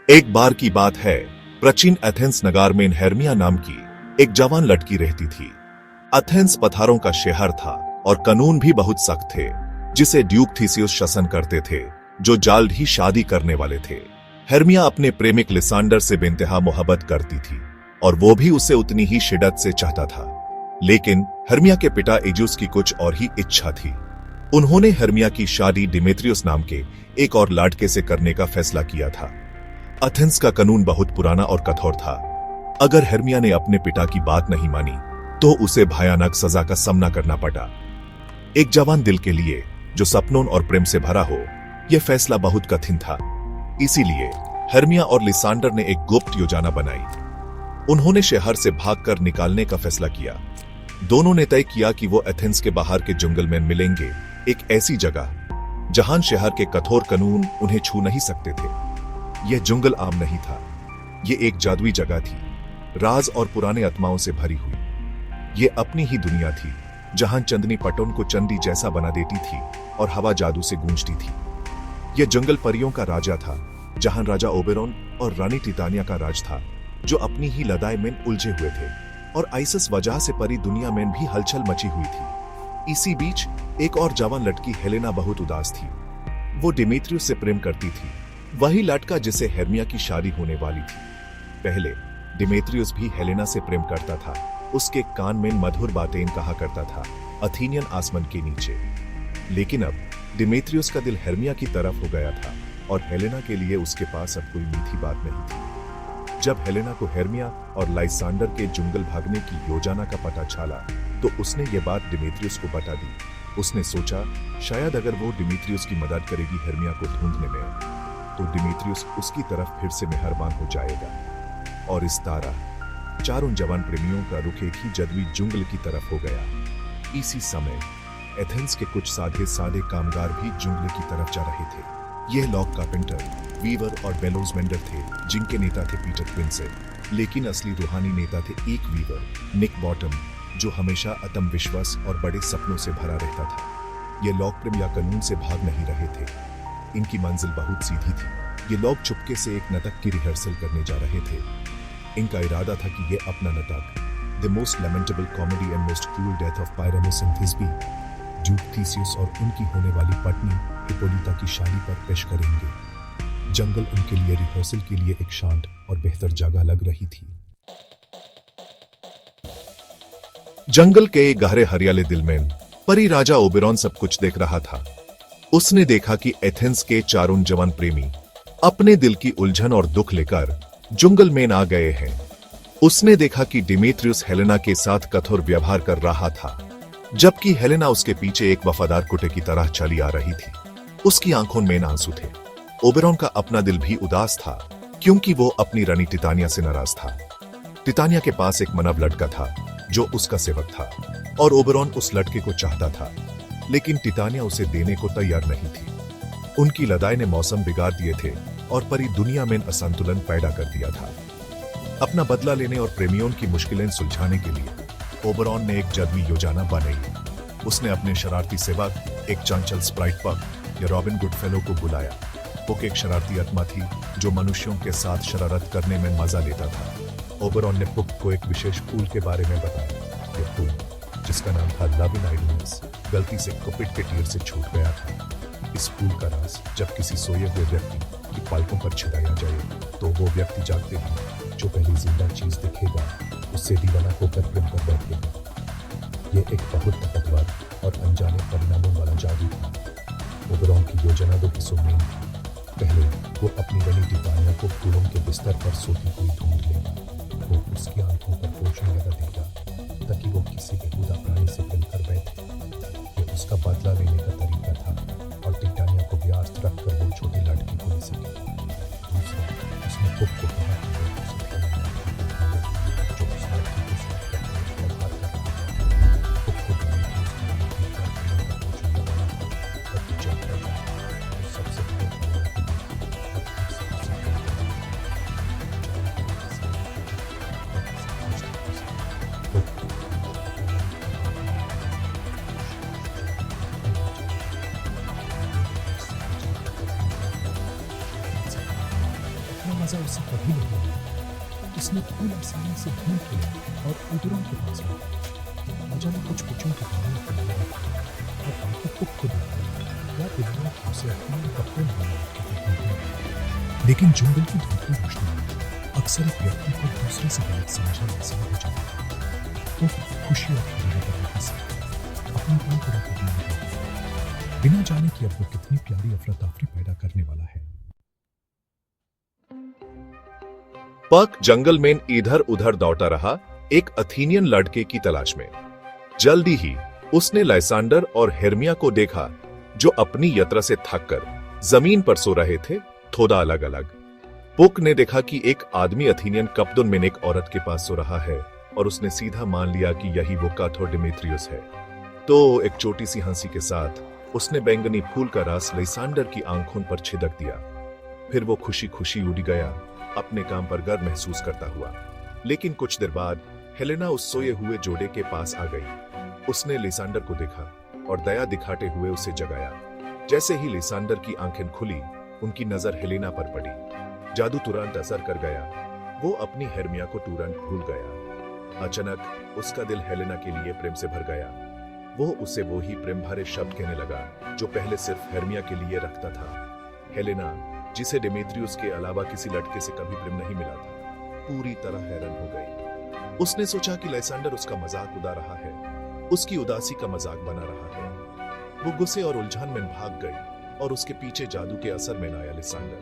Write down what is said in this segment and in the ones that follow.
एक बार की बात है, प्राचीन एथेंस नगर में हेर्मिया नाम की एक जवान लड़की रहती थी। एथेंस पत्थरों का शहर था और कानून भी बहुत सख्त थे, जिसे ड्यूक थीसियस शासन करते थे, जो जल्द ही शादी करने वाले थे। हेर्मिया अपने प्रेमिक लिसांडर से बेइंतहा मोहब्बत करती थी और वो भी उसे उतनी ही शिद्दत से चाहता था। लेकिन हेर्मिया के पिता एजुस की कुछ और ही इच्छा थी। उन्होंने हेर्मिया की शादी डिमेत्रियस नाम के एक और लड़के से करने का फैसला किया था। एथेंस का कानून बहुत पुराना और कठोर था। अगर हेर्मिया ने अपने पिता की बात नहीं मानी तो उसे भयानक सजा का सामना करना पड़ा। एक जवान दिल के लिए जो सपनों और प्रेम से भरा हो, यह फैसला बहुत कठिन था। इसीलिए हेर्मिया और लिसांडर ने एक गुप्त योजना बनाई। उन्होंने शहर से भागकर निकालने का फैसला किया। दोनों ने तय किया कि वो एथेंस के बाहर के जंगल में मिलेंगे, एक ऐसी जगह जहां शहर के कठोर कानून उन्हें छू नहीं सकते थे। यह जंगल आम नहीं था, यह एक जादुई जगह थी, राज और पुराने आत्माओं से भरी हुई। यह अपनी ही दुनिया थी, जहां चंदनी पटोन को चांदी जैसा बना देती थी और हवा जादू से गूंजती थी। यह जंगल परियों का राजा था, जहां राजा ओबेरॉन और रानी टिटानिया का राज था, जो अपनी ही लड़ाई में उलझे हुए थे और इस वजह से परी दुनिया में भी हलचल मची हुई थी। इसी बीच एक और जवान लड़की हेलेना बहुत उदास थी। वो डिमेत्रियस से प्रेम करती थी, वही लड़का जिसे हेर्मिया की शादी होने वाली थी। पहले डिमेत्रियस भी हेलेना से प्रेम करता था, उसके कान में मधुर बातें कहा करता था, अथेनियन आसमान के नीचे। लेकिन अब डिमेत्रियस का दिल हेर्मिया की तरफ हो गया था और हेलेना के लिए उसके पास अब कोई मीठी बात नहीं थी। जब हेलेना को हेर्मिया और लाइसांडर के जंगल भागने की योजना का पता चला तो उसने ये बात डिमेत्रियस को बता दी। उसने सोचा शायद अगर वो डिमेत्रियस की मदद करेगी हेर्मिया को ढूंढने में, तो डिमेत्रियस उसकी तरफ फिर से मेहरबान हो जाएगा। और इस तरह चारों जवान प्रेमियों का रुख एक ही जादुई जंगल की तरफ हो गया। इसी समय एथेंस के कुछ सादे सादे कामगार भी जंगल की तरफ जा रहे थे। यह लॉक कारपेंटर, वीवर और बेलोज मेंडर थे, जिनके नेता थे पीटर क्विंसेट। लेकिन असली रूहानी नेता थे एक वीवर, निक बॉटम, जो हमेशा आत्मविश्वास और बड़े सपनों से भरा रहता था। ये लोग प्रेम या कानून से भाग नहीं रहे थे, इनकी मंजिल बहुत सीधी थी। ये लोग चुपके से एक नाटक की रिहर्सल करने जा रहे थे। इनका इरादा था कि ये अपना नाटक, the most lamentable comedy and most cruel death of Pyramus and Thisbe, duke Theseus और उनकी होने वाली पत्नी हिप्पोलिटा की शादी पर पेश करेंगे। जंगल उनके लिए रिहर्सल के लिए एक शांत और बेहतर जगह लग रही थी। जंगल के गहरे हरियाले दिल में परी राजा ओबेरॉन सब कुछ देख रहा था। उसने देखा कि एथेंस के चारों जवान प्रेमी अपने दिल की उलझन और दुख लेकर जंगल में आ गए हैं। उसने देखा कि डिमेत्रियस हेलेना के साथ कठोर व्यवहार कर रहा था, जबकि हेलेना उसके पीछे एक वफादार कुत्ते की तरह चली आ रही थी। उसकी आंखों में आंसू थे। ओबेरॉन का अपना दिल भी उदास था, क्योंकि वो अपनी रानी टिटानिया से नाराज था। टिटानिया के पास एक मानव लड़का था जो उसका सेवक था और ओबेरॉन उस लड़के को चाहता था, लेकिन टिटानिया उसे देने को तैयार नहीं थी। उनकी लड़ाई ने मौसम बिगाड़ दिए थे और परी दुनिया में असंतुलन पैदा कर दिया था। अपना बदला लेने और प्रेमियों की मुश्किलें सुलझाने के लिए ओबेरॉन ने एक जादुई योजना बनाई। उसने अपने शरारती सेवक, एक चंचल स्प्राइट पग या रॉबिन गुडफेलो को बुलाया। पुक एक शरारती आत्मा थी जो मनुष्यों के साथ शरारत करने में मजा लेता था। ओबेरॉन ने पुक को एक विशेष फूल के बारे में बताया। यह फूल, जिसका नाम था लविन आइडनेस, गलती से कुपिड के तीर से छूट गया था। इस फूल का राज जब किसी सोए हुए व्यक्ति की पलकों पर छिड़ाया जाए तो वो व्यक्ति जागते ही जो पहली जिंदा चीज दिखेगा उससे दीवाना होकर प्रेम कर बैठेगा। यह एक बहुत ताकतवर और अनजाने परिणामों वाला जादू था। ओबेरॉन की योजना दो हिस्सों में थी। पहले वो अपनी रानी टिटानिया को फूलों के बिस्तर पर सोती हुई ढूंढ लेगा। वो उसकी आंखों पर पोषण लगा देगा ताकि वो किसी बेहुदा प्राणी से प्रेम कर बैठे। ये उसका बदला लेने का तरीका था और टिटानिया को व्यस्त रखकर वो छोटी लड़की को ले सके। दूसरा, उसने पुक को कहा कि वो उसे जो उस लड़की के साथ व्यवहार कर रहा था। पुक को डिमेत्रियस की नीति का प्रेम का पोषण लगाना था, ताकि जब तक वो सबसे बड़े परिवार को देखी और एक से उसे प्रेम कर देगी। मजा उसे कभी नहीं आया। उसने फूल आसानी से ढूंढ लिया और ओबेरॉन के पास गया। न जाने कुछ बच्चों के कानों को लगा था और बाकी पुक को देखा या दिमाग उसे अपने कपड़े बनाने की। लेकिन जंगल की धूपी रोशनी में अक्सर एक व्यक्ति को दूसरे से गलत समझना आसान हो जाता है। तो खुशी और खुशी करने के साथ अपना काम पूरा करने लगा, बिना जाने कि अब वो कितनी प्यारी अफरा तफरी पैदा करने वाला है। पक जंगल में इधर उधर दौड़ता रहा एक अथीनियन लड़के की तलाश में। जल्दी ही उसने लाइसेंडर और हेर्मिया को देखा, जो अपनी यात्रा से थककर जमीन पर सो रहे थे, थोड़ा अलग अलग। पुक ने देखा कि एक आदमी अथीनियन कप्तान में एक औरत के पास सो रहा है और उसने सीधा मान लिया कि यही वो काथोर डिमेत्रियस है। तो एक छोटी सी हंसी के साथ उसने बैंगनी फूल का रस लाइसेंडर की आंखों पर छिड़क दिया। फिर वो खुशी खुशी उड़ गया, अपने काम पर गर्व महसूस करता हुआ। लेकिन कुछ देर बाद हेलेना उस सोए हुए जोड़े के पास आ गई। उसने लाइसेंडर को देखा और दया दिखाते हुए उसे जगाया। जैसे ही लाइसेंडर की आंखें खुली, उनकी नजर हेलेना पर पड़ी। जादू तुरंत असर कर गया। वो अपनी हेर्मिया को तुरंत भूल गया। अचानक उसका दिल हेलेना के लिए प्रेम से भर गया। वो उसे वो ही प्रेम भरे शब्द कहने लगा जो पहले सिर्फ हेर्मिया के लिए रखता था। हेलेना, जिसे डिमेत्रियस के अलावा किसी लड़के से कभी प्रेम नहीं मिला था, पूरी तरह हैरान हो गई। उसने सोचा कि लाइसेंडर उसका मजाक उड़ा रहा है, उसकी उदासी का मजाक बना रहा है। वो गुस्से और उलझन में भाग गई और उसके पीछे जादू के असर में आया लाइसेंडर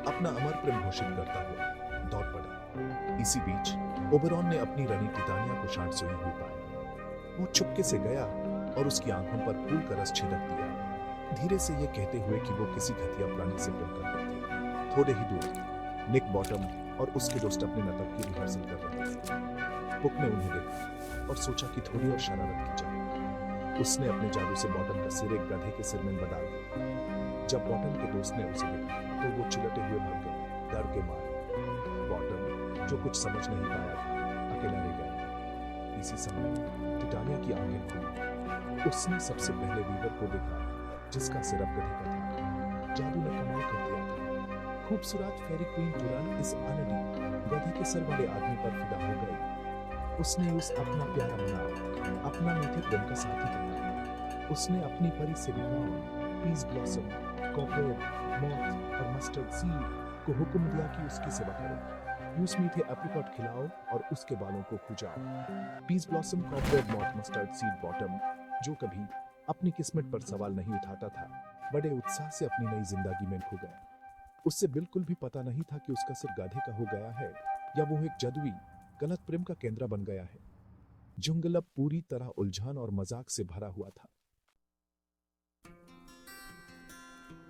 अपना अमर प्रेम घोषित करता हुआ दौड़ पड़ा। इसी बीच ओबेरॉन ने अपनी रानी टिटानिया को शांत सोई हुई पाई। वो चुपके से गया और उसकी आंखों पर फूल का रस छिड़क दिया, धीरे से ये कहते हुए कि वो किसी घटिया प्राणी से प्रेम करते थे। थोड़े ही दूर निक बॉटम और उसके दोस्त अपने नाटक की रिहर्सल कर रहे थे। पुक ने उन्हें देखा और सोचा कि थोड़ी और शरारत की जाए। उसने अपने जादू से बॉटम का सिर एक गधे के सिर में बदल दिया। जब बॉटम के दोस्त ने उसे देखा तो वो चिल्लाते हुए भाग गए, डर के मारे। बॉटम, जो कुछ समझ नहीं पाया था, अकेला रह गया। इसी समय टिटानिया की आंखें खुली। उसने सबसे पहले वीवर को देखा, जिसका सिर अब गधे का था। जादू ने कमाल कर दिया था। खूबसूरत फेरी क्वीन तुरंत इस अनड़ी गधे के सर वाले आदमी पर फिदा हो गई। उसने उस अपना प्यारा बना, अपना मीठे प्रेम का साथी बनाया। उसने अपनी परी से पीस ब्लॉसम, कॉकरोच, मॉथ और मस्टर्ड सीड को हुक्म दिया कि उसकी सेवा करे। उस मीठे एप्रिकॉट खिलाओ और उसके बालों को खुजाओ। Peaseblossom, Cockroach, Moth, Mustardseed Bottom, जो कभी अपनी किस्मत पर सवाल नहीं उठाता था, बड़े उत्साह से अपनी नई जिंदगी में खो गया। उससे बिल्कुल भी पता नहीं था कि उसका सिर गाधे का हो गया है या वो एक जादुई गलत प्रेम का केंद्र बन गया है। जंगल अब पूरी तरह उलझन और मजाक से भरा हुआ था।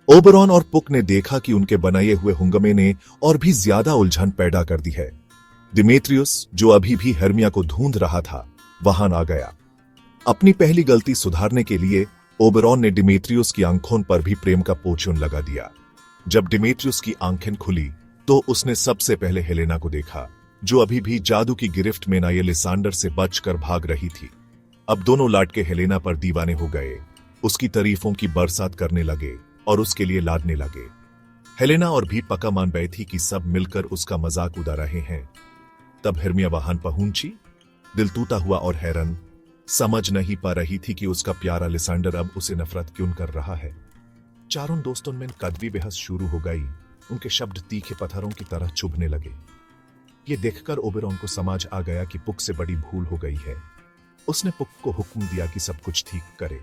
ओबेरॉन और पुक ने देखा कि उनके बनाए हुए हुंगमे ने और भी ज्यादा उलझन पैदा कर दी है। डिमेत्रियस, जो अभी भी हेर्मिया को ढूंढ रहा था, वहां आ गया। अपनी पहली गलती सुधारने के लिए ओबेरॉन ने डिमेत्रियस की आंखों पर भी प्रेम का पोचन लगा दिया। जब डिमेत्रियस की आंखें खुली तो उसने सबसे पहले हेलेना को देखा, जो अभी भी जादू की गिरफ्त में नए लाइसेंडर से बचकर भाग रही थी। अब दोनों लाडके हेलेना पर दीवाने हो गए, उसकी तारीफों की बरसात करने लगे और उसके लिए लादने लगे। हेलेना और भी पक्का मान गई थी कि सब मिलकर उसका मजाक उड़ा रहे हैं। तब हेर्मिया वहां पहुंची, दिल टूटा हुआ और हैरान, समझ नहीं पा रही थी कि उसका प्यारा लाइसेंडर अब उसे नफरत क्यों कर रहा है। चारों दोस्तों में कड़वी बहस शुरू हो गई। उनके शब्द तीखे पत्थरों की तरह चुभने लगे। ये देखकर ओबेरॉन को समझ आ गया कि पुक से बड़ी भूल हो गई है। उसने पुक को हुक्म दिया कि सब कुछ ठीक करे।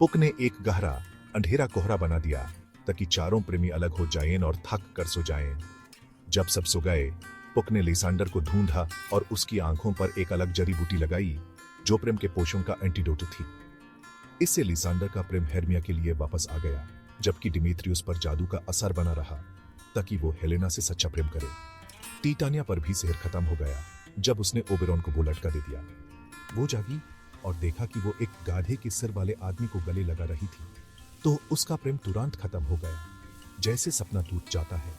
पुक ने एक गहरा अंधेरा कोहरा बना दिया ताकि चारों प्रेमी अलग हो जाएं और थक कर सो जाएं। जब सब सो गए, पुक ने लाइसेंडर को ढूंढा और उसकी आंखों पर एक अलग जड़ी बूटी लगाई, जो प्रेम के पोषण का एंटीडोट थी। इससे लाइसेंडर का प्रेम हेर्मिया के लिए वापस आ गया, जबकि डिमेत्रियस पर जादू का असर बना रहा ताकि वो हेलेना से सच्चा प्रेम करे। टिटानिया पर भी जहर खत्म हो गया जब उसने ओबेरॉन को वो लटका दे दिया। वो जागी और देखा कि वो एक गाधे के सिर वाले आदमी को गले लगा रही थी, तो उसका प्रेम तुरंत खत्म हो गया, जैसे सपना टूट जाता है।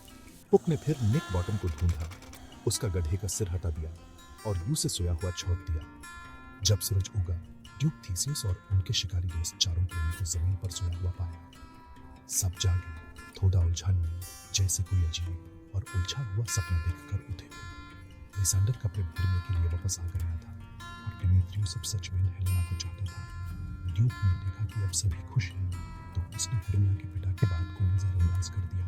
पुक ने फिर निक बॉटम को ढूंढा, उसका गधे का सिर हटा दिया और यूं से सोया हुआ छोड़ दिया। जब सूरज उगा, ड्यूक थीसियस और उनके शिकारी दोस्त चारों प्रेमी को जमीन पर सोया हुआ पाया। सब जागे, थोड़ा उलझन में, जैसे कोई अजीब और उलझा हुआ सपना देखकर उठे। लिसांडर कपड़े बदलने के लिए वापस आ गया था और डिमित्रियोस अब सच में हेलेना को चाहता था। ड्यूक ने देखा कि अब सभी खुश हैं, तो उसने हेर्मिया के पिता की बात को नजरअंदाज कर दिया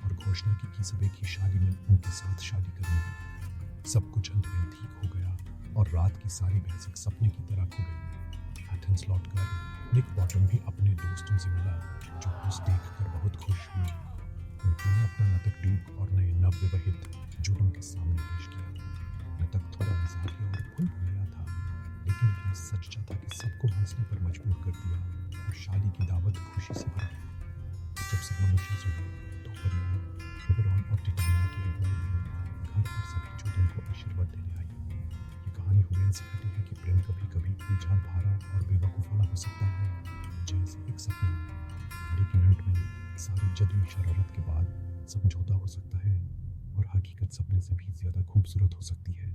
और घोषणा की कि सब एक ही शादी में उनके साथ शादी करेंगे। सब कुछ अंत में ठीक हो गया और रात की सारी बहस एक सपने की तरह खो गई। एथेंस लौटकर निक बॉटम भी अपने दोस्तों से मिला, जो उस देखकर बहुत खुश हुए। उन्होंने अपना नाटक ड्यूक और नए नवविवाहित जोड़ों के सामने पेश किया। नाटक थोड़ा मजाकिया और भूल भुलैया था, लेकिन इतना सच्चा था कि सबको हंसने पर मजबूर कर दिया और शादी की दावत खुशी से भर गई। जब सब मनुष्य सुने तो परिवार ओबेरॉन और टिटानिया की अगुवाई में घर पर सभी जोड़ों को आशीर्वाद देने आई। ये कहानी हमें सिखाती है कि प्रेम कभी कभी उलझा भरा और बेवकूफाना हो सकता है, जैसे एक सपना, लेकिन अंत में सारी जदी शरारत के बाद समझौता हो सकता है और हकीकत सपने से भी ज्यादा खूबसूरत हो सकती है।